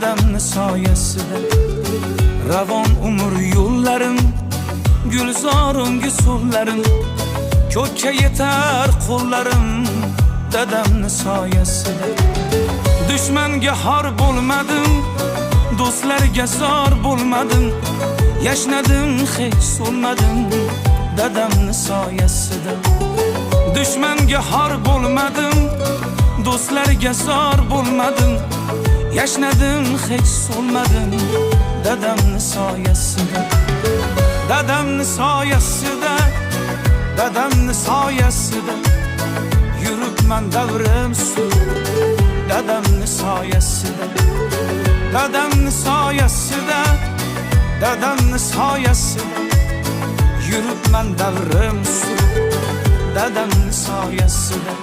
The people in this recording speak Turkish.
dadamni soyasida. Ravon umr yo'llarim, gulzorongi so'llarim, ko'kka yetar qo'llarim, dadamni soyasida. Dushmanga xor bo'lmadim, do'stlarga zor bo'lmadim, yashnadim hech so'nmadim, dadamni soyasida. Dushmanga xor bo'lmadim, do'stlarga zor bo'lmadim, yashnadim hech so'nmadim, dadamni soyasida. Dadamni soyasida, dadamni soyasida yuribman davrim sur. Dadamni soyasida, dadamni soyasida, dadamni soyasida yuribman davrim sur. Dadamni soyasida.